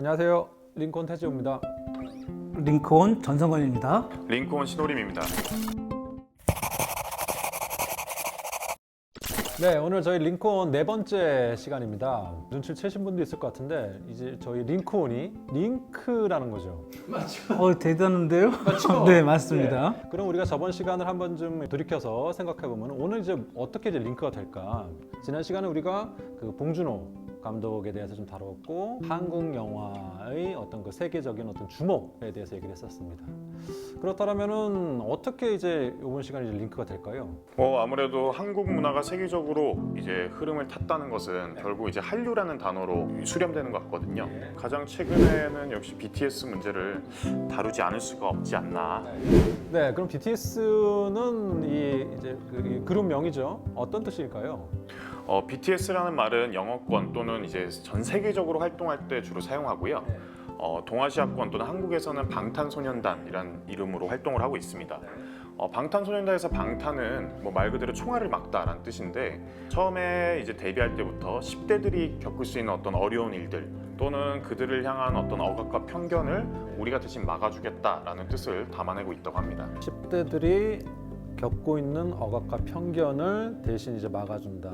안녕하세요. 링컨 태지호입니다. 링컨 전성건입니다. 링컨 신호림입니다. 네, 오늘 저희 링컨 네 번째 시간입니다. 눈치를 채신 분도 있을 것 같은데 이제 저희 링컨이 링크라는 거죠. 대단한데요? 맞죠? 네, 맞습니다. 그럼 우리가 저번 시간을 한번 좀 돌이켜서 생각해 보면 오늘 이제 어떻게 이제 링크가 될까? 지난 시간에 우리가 그 봉준호 감독에 대해서 좀 다뤘고 한국 영화의 어떤 그 세계적인 어떤 주목에 대해서 얘기를 했었습니다. 그렇다면은 어떻게 이제 이번 시간에 이제 링크가 될까요? 아무래도 한국 문화가 세계적으로 이제 흐름을 탔다는 것은 결국 이제 한류라는 단어로 수렴되는 것 같거든요. 가장 최근에는 역시 BTS 문제를 다루지 않을 수가 없지 않나. 네, 그럼 BTS는 이제 그 그룹명이죠. 어떤 뜻일까요? BTS라는 말은 영어권 또는 이제 전 세계적으로 활동할 때 주로 사용하고요. 동아시아권 또는 한국에서는 방탄소년단이란 이름으로 활동을 하고 있습니다. 방탄소년단에서 방탄은 뭐 말 그대로 총알을 막다라는 뜻인데 처음에 이제 데뷔할 때부터 10대들이 겪을 수 있는 어떤 어려운 일들 또는 그들을 향한 어떤 억압과 편견을 우리가 대신 막아주겠다라는 뜻을 담아내고 있다고 합니다. 10대들이 겪고 있는 억압과 편견을 대신 이제 막아준다.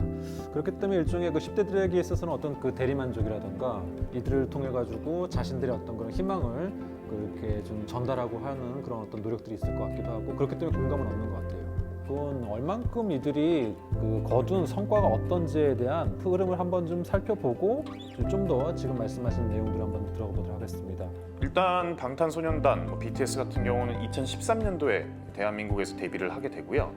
그렇기 때문에 일종의 그 10대들에게 있어서는 어떤 그 대리만족이라던가 이들을 통해 가지고 자신들의 어떤 그런 희망을 그렇게 좀 전달하고 하는 그런 어떤 노력들이 있을 것 같기도 하고 그렇기 때문에 공감을 얻는 것 같아요. 그건 얼만큼 이들이 그 거둔 성과가 어떤지에 대한 흐름을 한번 좀 살펴보고 좀 더 지금 말씀하신 내용들을 한번 들어가 보도록 하겠습니다. 일단 방탄소년단 BTS 같은 경우는 2013년도에 대한민국에서 데뷔를 하게 되고요.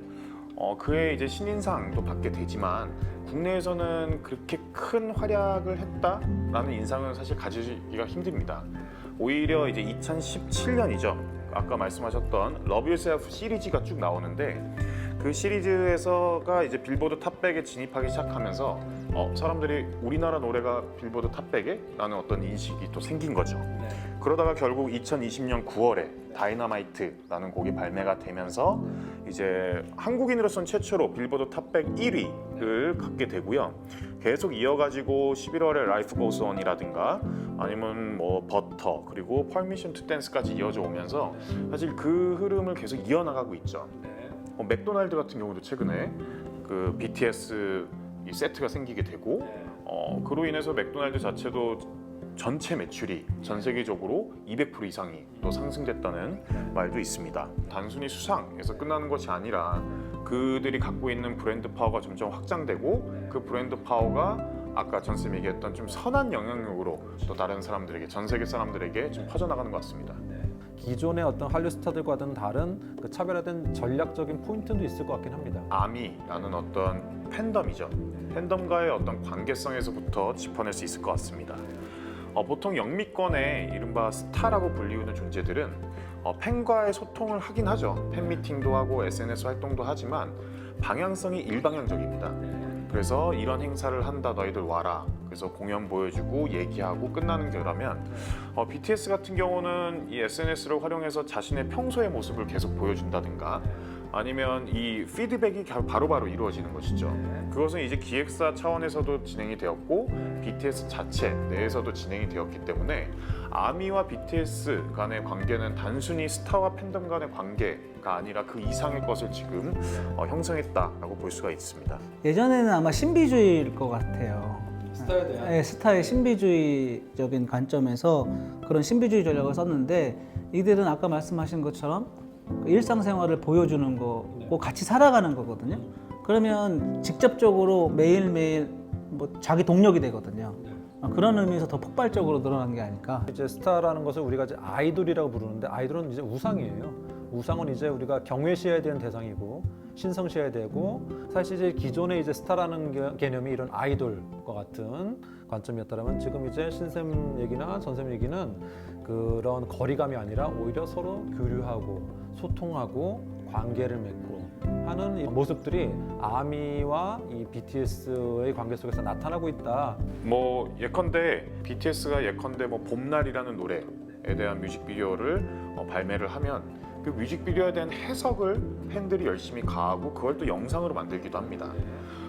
그의 이제 신인상도 받게 되지만 국내에서는 그렇게 큰 활약을 했다라는 인상은 사실 가지기가 힘듭니다. 오히려 이제 2017년이죠. 아까 말씀하셨던 Love Yourself 시리즈가 쭉 나오는데 그 시리즈에서가 이제 빌보드 탑100에 진입하기 시작하면서 사람들이 우리나라 노래가 빌보드 탑100에? 라는 어떤 인식이 또 생긴 거죠. 그러다가 결국 2020년 9월에 다이너마이트라는 곡이 발매가 되면서 이제 한국인으로서는 최초로 빌보드 탑100 1위를 갖게 되고요. 계속 이어가지고 11월에 Life Goes On이라든가 아니면 뭐 버터 그리고 Permission to Dance까지 이어져 오면서 사실 그 흐름을 계속 이어나가고 있죠. 맥도날드 같은 경우도 최근에 그 BTS 이 세트가 생기게 되고 그로 인해서 맥도날드 자체도 전체 매출이 전 세계적으로 200% 이상이 또 상승됐다는 말도 있습니다. 단순히 수상에서 끝나는 것이 아니라 그들이 갖고 있는 브랜드 파워가 점점 확장되고 그 브랜드 파워가 아까 전쌤 얘기했던 좀 선한 영향력으로 또 다른 사람들에게 전 세계 사람들에게 좀 퍼져나가는 것 같습니다. 기존의 어떤 한류 스타들과는 다른 그 차별화된 전략적인 포인트도 있을 것 같긴 합니다. 아미라는 어떤 팬덤이죠. 팬덤과의 어떤 관계성에서부터 짚어낼 수 있을 것 같습니다. 보통 영미권의 이른바 스타라고 불리우는 존재들은 팬과의 소통을 하긴 하죠. 팬미팅도 하고 SNS 활동도 하지만 방향성이 일방향적입니다. 그래서 이런 행사를 한다 너희들 와라. 그래서 공연 보여주고 얘기하고 끝나는 거라면 BTS 같은 경우는 이 SNS를 활용해서 자신의 평소의 모습을 계속 보여준다든가 아니면 이 피드백이 바로바로 이루어지는 것이죠. 그것은 이제 기획사 차원에서도 진행이 되었고 BTS 자체 내에서도 진행이 되었기 때문에 아미와 BTS 간의 관계는 단순히 스타와 팬덤 간의 관계가 아니라 그 이상의 것을 지금 형성했다라고 볼 수가 있습니다. 예전에는 아마 신비주의일 것 같아요. 스타에 대한 네, 스타의 신비주의적인 관점에서 그런 신비주의 전략을 썼는데 이들은 아까 말씀하신 것처럼 일상생활을 보여주는 거고 같이 살아가는 거거든요. 그러면 직접적으로 매일매일 뭐 자기 동력이 되거든요. 그런 의미에서 더 폭발적으로 늘어난 게 아닐까. 이제 스타라는 것을 우리가 이제 아이돌이라고 부르는데 아이돌은 이제 우상이에요. 우상은 이제 우리가 경외시해야 되는 대상이고 신성시해야 되고 사실 이제 기존의 이제 스타라는 개념이 이런 아이돌과 같은 관점이었다면 지금 이제 신쌤 얘기나 전쌤 얘기는 그런 거리감이 아니라 오히려 서로 교류하고 소통하고 관계를 맺고 하는 이 모습들이 아미와 이 BTS의 관계 속에서 나타나고 있다. 뭐 예컨대 BTS가 예컨대 뭐 봄날이라는 노래에 대한 뮤직비디오를 발매를 하면 그 뮤직비디오에 대한 해석을 팬들이 열심히 가하고 그걸 또 영상으로 만들기도 합니다.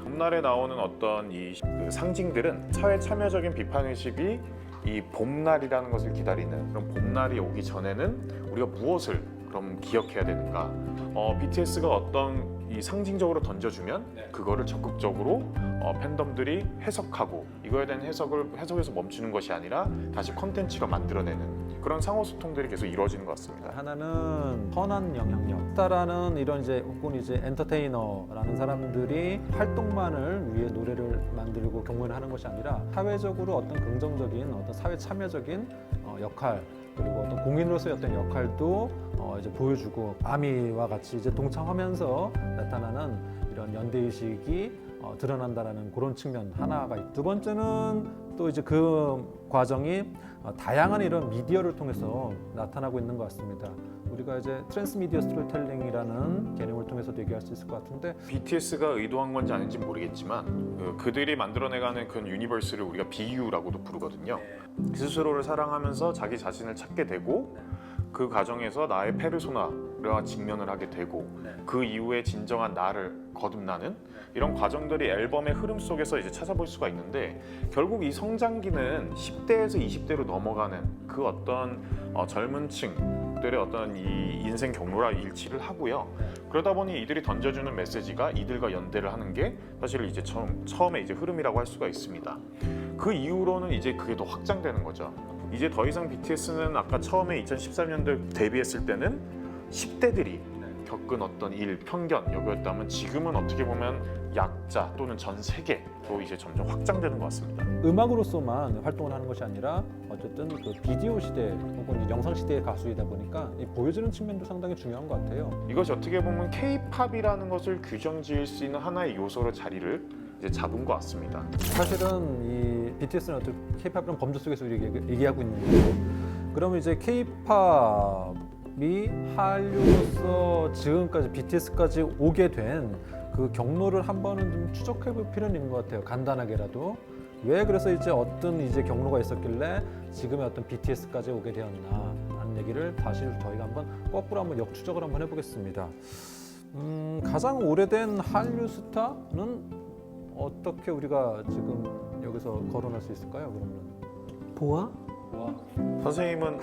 봄날에 나오는 어떤 이 그 상징들은 사회 참여적인 비판의식이 이 봄날이라는 것을 기다리는 그런 봄날이 오기 전에는 우리가 무엇을 그럼 기억해야 되는가? BTS가 어떤 이 상징적으로 던져주면 그거를 적극적으로 팬덤들이 해석하고 이거에 대한 해석에서 멈추는 것이 아니라 다시 콘텐츠로 만들어내는 그런 상호 소통들이 계속 이루어지는 것 같습니다. 하나는 선한 영향력. 스타라는 이런 이제 혹은 이제 엔터테이너라는 사람들이 활동만을 위해 노래를 만들고 경연을 하는 것이 아니라 사회적으로 어떤 긍정적인 어떤 사회 참여적인 역할 그리고 어떤 공인으로서의 어떤 역할도 이제 보여주고 아미와 같이 이제 동참하면서 나타나는 이런 연대의식이 드러난다라는 그런 측면 하나가 있고 두 번째는 또 이제 그 과정이 다양한 이런 미디어를 통해서 나타나고 있는 것 같습니다. 우리가 이제 트랜스미디어 스토리텔링이라는 개념을 통해서도 얘기할 수 있을 것 같은데 BTS가 의도한 건지 아닌지 모르겠지만 그들이 만들어내가는 그 유니버스를 우리가 비유라고도 부르거든요. 스스로를 사랑하면서 자기 자신을 찾게 되고 그 과정에서 나의 페르소나와 직면을 하게 되고 그 이후에 진정한 나를 거듭나는 이런 과정들이 앨범의 흐름 속에서 이제 찾아볼 수가 있는데 결국 이 성장기는 10대에서 20대로 넘어가는 그 어떤 젊은 층들의 어떤 이 인생 경로라 일치를 하고요. 그러다 보니 이들이 던져주는 메시지가 이들과 연대를 하는 게 사실 이제 처음에 이제 흐름이라고 할 수가 있습니다. 그 이후로는 이제 그게 더 확장되는 거죠. 이제 더 이상 BTS는 아까 처음에 2013년도에 데뷔했을 때는 10대들이 겪은 어떤 일, 편견 여기였다면 지금은 어떻게 보면 약자 또는 전 세계로 이제 점점 확장되는 것 같습니다. 음악으로서만 활동을 하는 것이 아니라 어쨌든 그 비디오 시대 혹은 영상 시대의 가수이다 보니까 이 보여주는 측면도 상당히 중요한 것 같아요. 이것이 어떻게 보면 K-팝이라는 것을 규정지을 수 있는 하나의 요소로 자리를 이제 잡은 것 같습니다. 사실은 이 BTS는 어떤 K-팝이란 범주 속에서 얘기하고 있는 거고 그러면 이제 K-팝이 한류로서 지금까지 BTS까지 오게 된 그 경로를 한 번은 좀 추적해 볼 필요는 있는 것 같아요. 간단하게라도 왜 그래서 이제 어떤 이제 경로가 있었길래 지금의 어떤 BTS까지 오게 되었나라는 얘기를 다시 저희가 한번 거꾸로 한번 역추적을 한번 해보겠습니다. 가장 오래된 한류 스타는 어떻게 우리가 지금 여기서 거론할 수 있을까요? 그러면 보아? 선생님은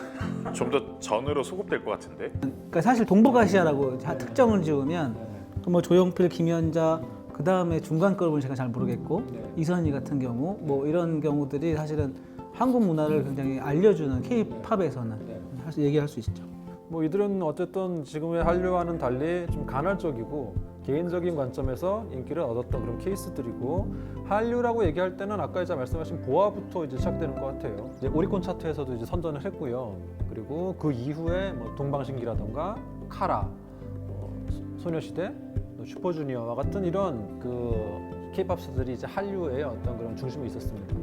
좀 더 전으로 소급될 것 같은데. 그러니까 사실 동북아시아라고 특정을 지으면 뭐 조용필, 김연자 그 다음에 중간 급은 제가 잘 모르겠고 이선희 같은 경우 뭐 이런 경우들이 사실은 한국 문화를 굉장히 알려주는 K-팝에서는 사실 얘기할 수 있죠. 뭐 이들은 어쨌든 지금의 한류와는 달리 좀 간헐적이고 개인적인 관점에서 인기를 얻었던 그런 케이스들이고 한류라고 얘기할 때는 아까 이제 말씀하신 보아부터 이제 시작되는 것 같아요. 이제 오리콘 차트에서도 이제 선전을 했고요. 그리고 그 이후에 뭐 동방신기라던가 카라, 소녀시대, 슈퍼주니어와 같은 이런 그 K-팝 스타들이 이제 한류의 어떤 그런 중심에 있었습니다.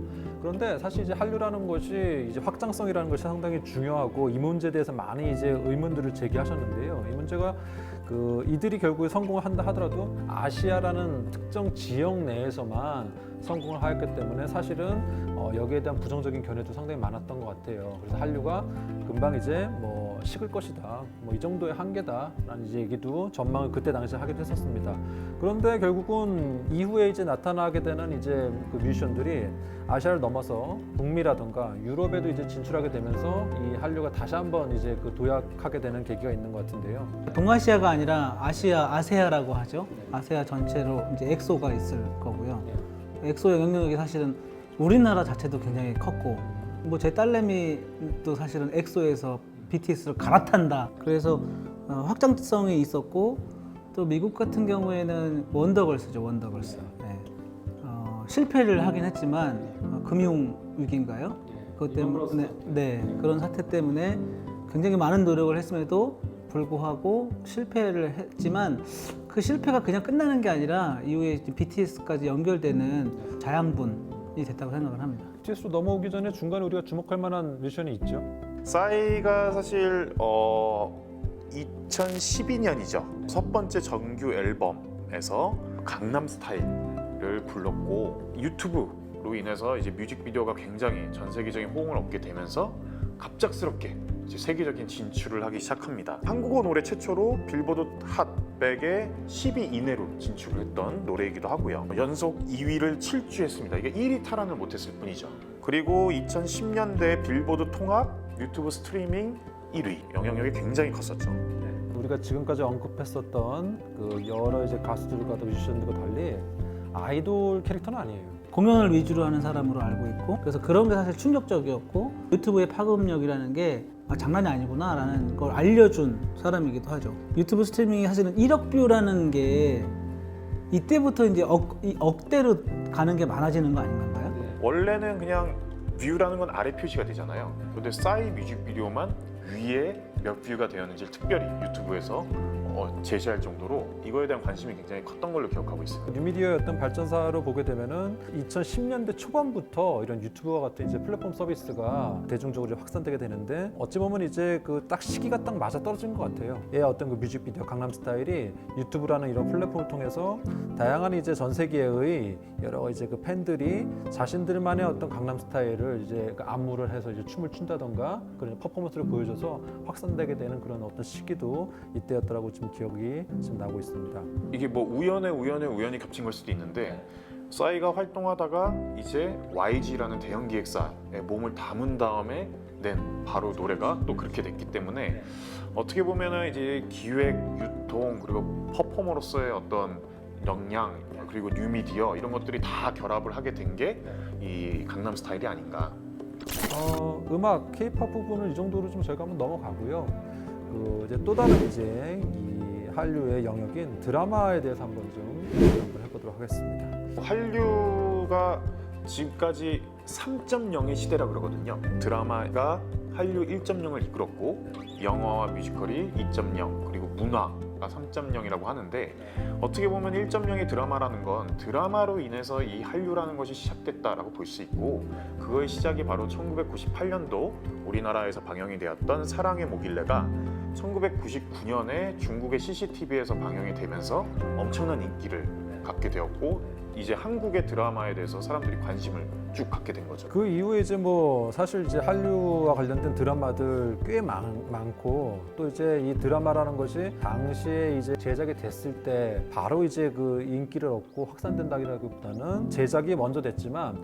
그런데 사실 이제 한류라는 것이 이제 확장성이라는 것이 상당히 중요하고 이 문제에 대해서 많이 이제 의문들을 제기하셨는데요. 이 문제가 그 이들이 결국에 성공을 한다 하더라도 아시아라는 특정 지역 내에서만 성공을 하였기 때문에 사실은 여기에 대한 부정적인 견해도 상당히 많았던 것 같아요. 그래서 한류가 금방 이제 뭐 식을 것이다, 뭐 이 정도의 한계다라는 이제 얘기도 전망을 그때 당시에 하기도 했었습니다. 그런데 결국은 이후에 이제 나타나게 되는 이제 그 뮤지션들이 아시아를 넘어서 북미라든가 유럽에도 이제 진출하게 되면서 이 한류가 다시 한번 이제 그 도약하게 되는 계기가 있는 것 같은데요. 동아시아가 아니라 아세아라고 하죠. 아세아 전체로 이제 엑소가 있을 거고요. 엑소 영향력이 사실은 우리나라 자체도 굉장히 컸고 뭐 제 딸내미도 사실은 엑소에서 BTS를 갈아탄다. 그래서 확장성이 있었고 또 미국 같은 경우에는 원더걸스죠. 원더걸스. 네. 실패를 하긴 했지만 금융 위기인가요? 그것 때문에 그런 사태 때문에 굉장히 많은 노력을 했음에도 불구하고 실패를 했지만 그 실패가 그냥 끝나는 게 아니라 이후에 BTS까지 연결되는 자양분이 됐다고 생각을 합니다. BTS로 넘어오기 전에 중간에 우리가 주목할 만한 뮤지션이 있죠. 싸이가 사실 2012년이죠. 첫 번째 정규 앨범에서 강남 스타일을 불렀고 유튜브로 인해서 이제 뮤직비디오가 굉장히 전 세계적인 호응을 얻게 되면서 갑작스럽게 이제 세계적인 진출을 하기 시작합니다. 한국어 노래 최초로 빌보드 핫 100에 10위 이내로 진출을 했던 노래이기도 하고요. 연속 2위를 7주 했습니다. 이게 1위 탈환을 못했을 뿐이죠. 그리고 2010년대 빌보드 통합 유튜브 스트리밍 1위, 영향력이 굉장히 컸었죠. 우리가 지금까지 언급했었던 그 여러 이제 가수들과 뮤지션들과 달리 아이돌 캐릭터는 아니에요. 공연을 위주로 하는 사람으로 알고 있고, 그래서 그런 게 사실 충격적이었고 유튜브의 파급력이라는 게 장난이 아니구나 라는 걸 알려준 사람이기도 하죠. 유튜브 스트리밍이 사실은 1억 뷰라는 게 이때부터 이제 억대로 가는 게 많아지는 거 아닌가요? 원래는 그냥 뷰라는 건 아래 표시가 되잖아요. 그런데 싸이 뮤직비디오만 위에 몇 뷰가 되었는지 특별히 유튜브에서 제시할 정도로 이거에 대한 관심이 굉장히 컸던 걸로 기억하고 있습니다. 뉴미디어의 어떤 발전사로 보게 되면은 2010년대 초반부터 이런 유튜브와 같은 이제 플랫폼 서비스가 대중적으로 확산되게 되는데 어찌 보면 이제 그 딱 시기가 딱 맞아 떨어진 것 같아요. 얘 어떤 그 뮤직비디오 강남스타일이 유튜브라는 이런 플랫폼을 통해서 다양한 이제 전 세계의 여러 이제 그 팬들이 자신들만의 어떤 강남스타일을 이제 그 안무를 해서 이제 춤을 춘다던가 그런 퍼포먼스를 보여줘서 확산되게 되는 그런 어떤 시기도 이때였더라고 지금 기억이 지금 나고 있습니다. 이게 뭐 우연히 겹친 걸 수도 있는데 싸이가 활동하다가 이제 YG라는 대형 기획사에 몸을 담은 다음에 낸 바로 노래가 또 그렇게 됐기 때문에 어떻게 보면은 이제 기획, 유통 그리고 퍼포머로서의 어떤 역량 그리고 뉴미디어 이런 것들이 다 결합을 하게 된 게 이 강남 스타일이 아닌가. 음악 K-팝 부분은 이 정도로 좀 저희가 한번 넘어가고요. 그 이제 또 다른 이제 이 한류의 영역인 드라마에 대해서 한번 좀 한번 해보도록 하겠습니다. 한류가 지금까지 3.0의 시대라 그러거든요. 드라마가 한류 1.0을 이끌었고 영화와 뮤지컬이 2.0 그리고 문화가 3.0이라고 하는데 어떻게 보면 1.0의 드라마라는 건 드라마로 인해서 이 한류라는 것이 시작됐다라고 볼 수 있고 그거의 시작이 바로 1998년도 우리나라에서 방영이 되었던 사랑의 모길래가 1999년에 중국의 CCTV에서 방영이 되면서 엄청난 인기를 갖게 되었고 이제 한국의 드라마에 대해서 사람들이 관심을 쭉 갖게 된 거죠. 그 이후에 이제 뭐 사실 이제 한류와 관련된 드라마들 꽤 많고 또 이제 이 드라마라는 것이 당시에 이제 제작이 됐을 때 바로 이제 그 인기를 얻고 확산된다기보다는 제작이 먼저 됐지만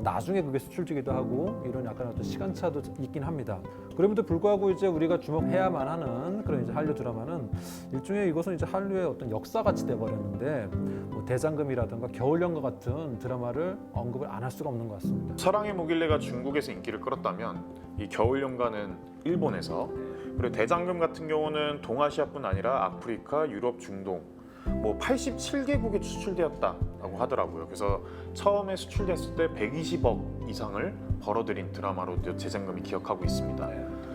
나중에 그게 수출되기도 하고 이런 약간 어떤 시간차도 있긴 합니다. 그럼에도 불구하고 이제 우리가 주목해야만 하는 그런 이제 한류 드라마는 일종의 이것은 이제 한류의 어떤 역사 같이 돼버렸는데 뭐 대장금이라든가 겨울연가 같은 드라마를 언급을 안 할 수가 없는 것 같습니다. 사랑의 모길래가 중국에서 인기를 끌었다면 이 겨울연가는 일본에서 그리고 대장금 같은 경우는 동아시아뿐 아니라 아프리카, 유럽, 중동 뭐 87개국에 수출되었다라고 하더라고요. 그래서 처음에 수출됐을 때 120억 이상을 벌어들인 드라마로 재작년이 기억하고 있습니다.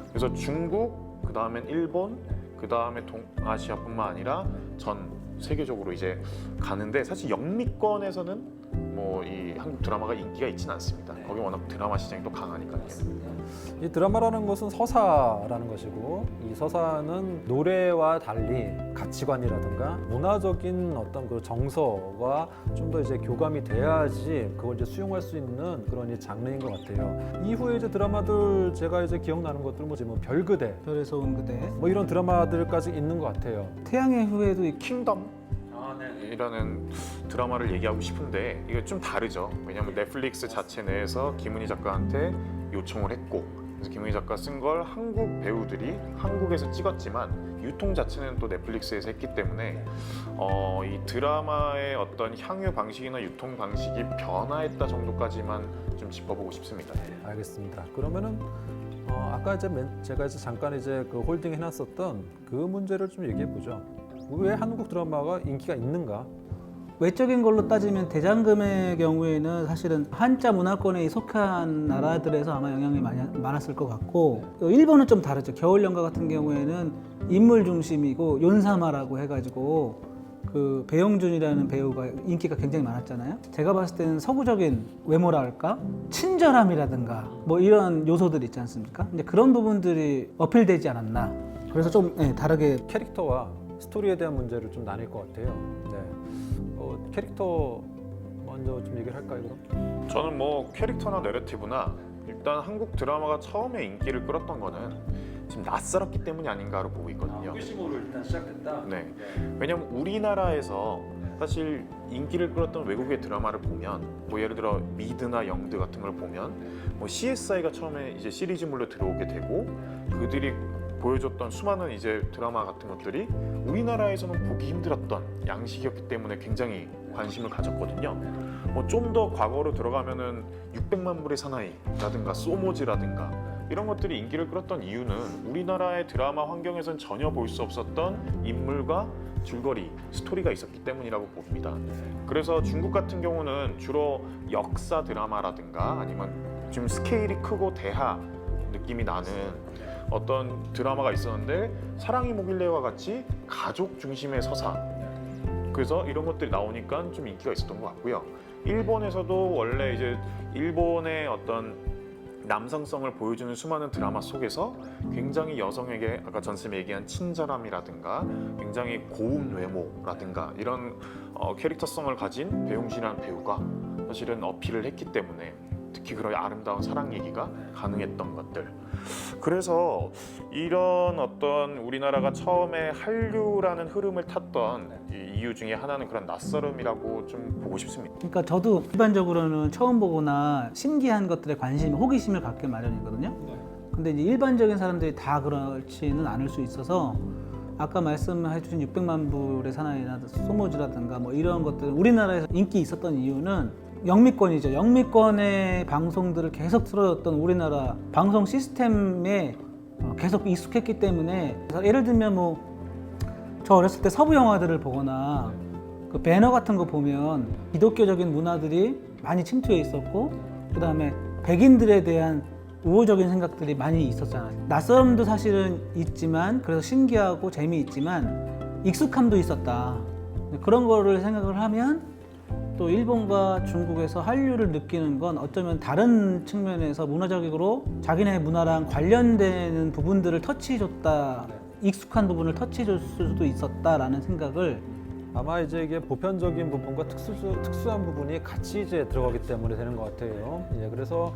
그래서 중국, 그 다음엔 일본, 그 다음에 동아시아뿐만 아니라 전 세계적으로 이제 가는데 사실 영미권에서는 뭐 이 한국 드라마가 인기가 있지는 않습니다. 거기 워낙 드라마 시장이 또 강하니까요. 이 드라마라는 것은 서사라는 것이고 이 서사는 노래와 달리 가치관이라든가 문화적인 어떤 그 정서와 좀 더 이제 교감이 돼야지 그걸 이제 수용할 수 있는 그런 이 장르인 것 같아요. 이후에 이제 드라마들 제가 이제 기억나는 것들은 뭐 별그대, 별에서 온 그대, 뭐 이런 드라마들까지 있는 것 같아요. 태양의 후예도 킹덤 이라는 드라마를 얘기하고 싶은데 이게 좀 다르죠. 왜냐하면 넷플릭스 자체 내에서 김은희 작가한테 요청을 했고 그래서 김은희 작가 쓴 걸 한국 배우들이 한국에서 찍었지만 유통 자체는 또 넷플릭스에서 했기 때문에 이 드라마의 어떤 향유 방식이나 유통 방식이 변화했다 정도까지만 좀 짚어보고 싶습니다. 알겠습니다. 그러면은 아까 이제 제가 이제 잠깐 이제 그 홀딩 해놨었던 그 문제를 좀 얘기해 보죠. 왜 한국 드라마가 인기가 있는가? 외적인 걸로 따지면 대장금의 경우에는 사실은 한자 문화권에 속한 나라들에서 아마 영향이 많았을 것 같고 일본은 좀 다르죠. 겨울연가 같은 경우에는 인물 중심이고 윤사마라고 해가지고 그 배용준이라는 배우가 인기가 굉장히 많았잖아요. 제가 봤을 때는 서구적인 외모라 할까? 친절함이라든가 뭐 이런 요소들 있지 않습니까? 근데 그런 부분들이 어필되지 않았나. 그래서 좀 다르게 캐릭터와 스토리에 대한 문제를 좀 나뉠 것 같아요. 네. 캐릭터 먼저 좀 얘기를 할까요, 그럼? 저는 뭐 캐릭터나 내러티브나 일단 한국 드라마가 처음에 인기를 끌었던 거는 지금 낯설었기 때문이 아닌가로 보고 있거든요. 호기심으로 일단 시작됐다. 네. 왜냐면 우리나라에서 사실 인기를 끌었던 외국의 드라마를 보면 뭐 예를 들어 미드나 영드 같은 걸 보면 뭐 CSI가 처음에 이제 시리즈물로 들어오게 되고 그들이 보여줬던 수많은 이제 드라마 같은 것들이 우리나라에서는 보기 힘들었던 양식이었기 때문에 굉장히 관심을 가졌거든요. 뭐 좀 더 과거로 들어가면은 600만 불의 사나이라든가 소모즈라든가 이런 것들이 인기를 끌었던 이유는 우리나라의 드라마 환경에선 전혀 볼 수 없었던 인물과 줄거리, 스토리가 있었기 때문이라고 봅니다. 그래서 중국 같은 경우는 주로 역사 드라마라든가 아니면 좀 스케일이 크고 대하 느낌이 나는 어떤 드라마가 있었는데 사랑이 뭐길래와 같이 가족 중심의 서사, 그래서 이런 것들이 나오니까 좀 인기가 있었던 것 같고요. 일본에서도 원래 이제 일본의 어떤 남성성을 보여주는 수많은 드라마 속에서 굉장히 여성에게 아까 전쌤이 얘기한 친절함이라든가 굉장히 고운 외모라든가 이런 캐릭터성을 가진 배용진이라는 배우가 사실은 어필을 했기 때문에 특히 그런 아름다운 사랑 얘기가 가능했던 것들. 그래서 이런 어떤 우리나라가 처음에 한류라는 흐름을 탔던 이 이유 중에 하나는 그런 낯설음이라고 좀 보고 싶습니다. 그러니까 저도 일반적으로는 처음 보거나 신기한 것들에 관심, 호기심을 갖게 마련이거든요. 근데 이제 일반적인 사람들이 다 그렇지는 않을 수 있어서 아까 말씀해주신 600만 불의 사나이나 소모즈라든가 뭐 이런 것들 우리나라에서 인기 있었던 이유는 영미권이죠. 영미권의 방송들을 계속 틀어줬던 우리나라 방송 시스템에 계속 익숙했기 때문에 예를 들면 뭐 저 어렸을 때 서부 영화들을 보거나 그 배너 같은 거 보면 기독교적인 문화들이 많이 침투해 있었고 그 다음에 백인들에 대한 우호적인 생각들이 많이 있었잖아요. 낯설음도 사실은 있지만 그래서 신기하고 재미있지만 익숙함도 있었다. 그런 거를 생각을 하면 또 일본과 중국에서 한류를 느끼는 건 어쩌면 다른 측면에서 문화적으로 자기네 문화랑 관련되는 부분들을 터치해줬다. 익숙한 부분을 터치해줄 수도 있었다라는 생각을 아마 이제 이게 보편적인 부분과 특수한 부분이 같이 이제 들어가기 때문에 되는 것 같아요. 예, 그래서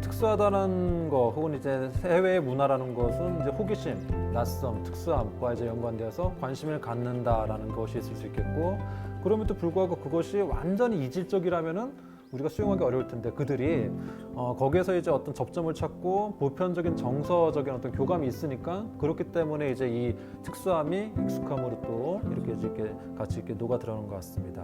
특수하다는 거 혹은 이제 해외의 문화라는 것은 이제 호기심, 낯섦, 특수함과 이제 연관되어서 관심을 갖는다라는 것이 있을 수 있겠고, 그럼에도 불구하고 그것이 완전히 이질적이라면은 우리가 수용하기 어려울 텐데 그들이 거기에서 이제 어떤 접점을 찾고 보편적인 정서적인 어떤 교감이 있으니까 그렇기 때문에 이제 이 특수함이 익숙함으로 또 이렇게 같이 이렇게 녹아 들어가는 것 같습니다.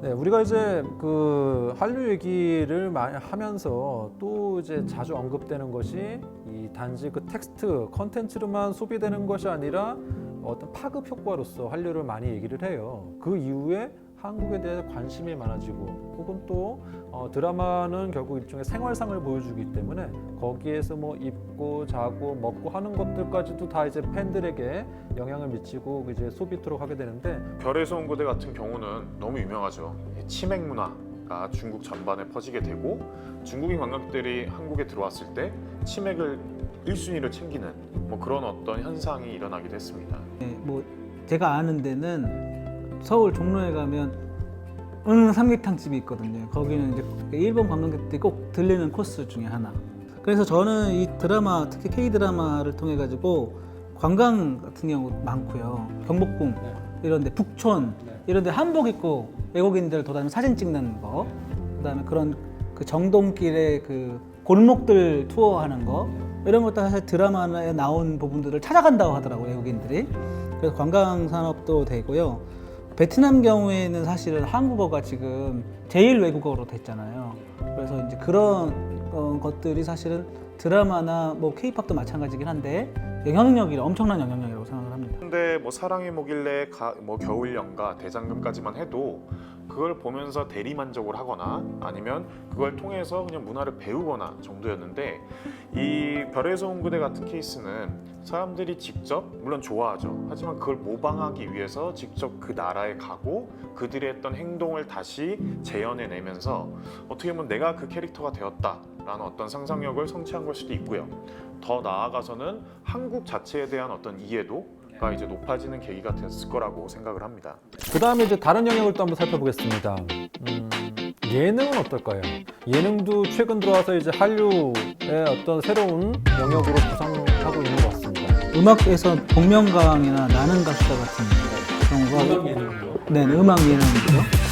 네, 우리가 이제 그 한류 얘기를 많이 하면서 또 이제 자주 언급되는 것이 이 단지 그 텍스트 컨텐츠로만 소비되는 것이 아니라 어떤 파급 효과로서 한류를 많이 얘기를 해요. 그 이후에 한국에 대해 관심이 많아지고 혹은 또 드라마는 결국 일종의 생활상을 보여주기 때문에 거기에서 뭐 입고 자고 먹고 하는 것들까지도 다 이제 팬들에게 영향을 미치고 이제 소비토록 하게 되는데, 별에서 온 그대 같은 경우는 너무 유명하죠. 치맥 문화가 중국 전반에 퍼지게 되고 중국인 관광객들이 한국에 들어왔을 때 치맥을 1순위로 챙기는 뭐 그런 어떤 현상이 일어나기도 했습니다. 네, 뭐 제가 아는 데는 서울 종로에 가면 삼계탕 집이 있거든요. 거기는 이제 일본 관광객들이 꼭 들리는 코스 중에 하나. 그래서 저는 이 드라마, 특히 K 드라마를 통해 가지고 관광 같은 경우 많고요. 경복궁 이런데 북촌 이런데 한복 입고 외국인들 돌아다니면 사진 찍는 거, 그다음에 그런 그 정동길의 그 골목들 투어하는 거 이런 것도 사실 드라마에 나온 부분들을 찾아간다고 하더라고요, 외국인들이. 그래서 관광 산업도 되고요. 베트남 경우에는 사실은 한국어가 지금 제일 외국어로 됐잖아요. 그래서 이제 그런 것들이 사실은 드라마나 뭐 K-팝도 마찬가지긴 한데 엄청난 영향력이라고 생각을 합니다. 근데 뭐 사랑이 뭐길래 뭐 겨울 연가 대장금까지만 해도 그걸 보면서 대리만족을 하거나 아니면 그걸 통해서 그냥 문화를 배우거나 정도였는데 이 별에서 온 그대 같은 케이스는 사람들이 직접 물론 좋아하죠. 하지만 그걸 모방하기 위해서 직접 그 나라에 가고 그들이 했던 행동을 다시 재현해내면서 어떻게 보면 내가 그 캐릭터가 되었다라는 어떤 상상력을 성취한 걸 수도 있고요. 더 나아가서는 한국 자체에 대한 어떤 이해도 이제 높아지는 계기가 됐을 거라고 생각을 합니다. 그 다음에 이제 다른 영역을 또 한번 살펴보겠습니다. 예능은 어떨까요? 예능도 최근 들어와서 이제 한류의 어떤 새로운 영역으로 부상하고 있는 것 같습니다. 음악에서 복면가왕이나 나는 가수다 같은 경우가 예능이요? 네, 음악 예능이죠.